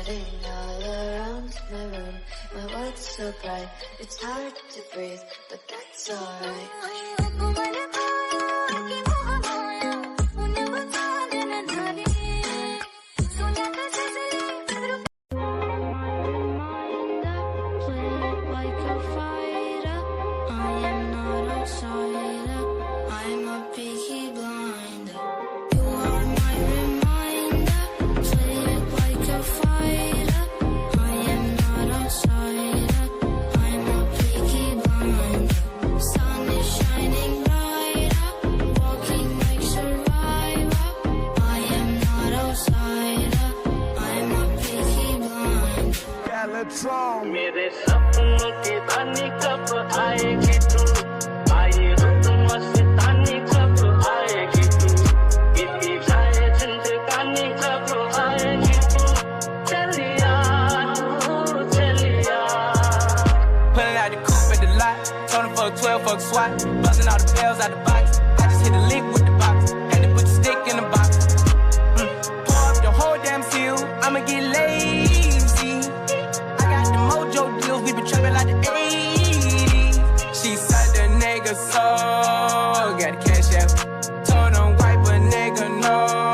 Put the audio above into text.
flooding all around my room. My world's so bright, it's hard to breathe, but that's alright. मेरे सपनों की रानी कब आएगी तू आए रुत मस्तानी कब आएगी तू इतनी जाए जिंदगानी कब आएगी तू चलिया तू चलिया Pulling out the coupe at the lot Tony fuck 12 fuck SWAT Busting all the bells out the box I just hit a lick with the box Had to put the stick in the box Pour up the whole damn seal I'ma get lazy Mojo deals, we been trapping like the 80s. She said the nigga so got the cash out. Told him wipe a nigga no.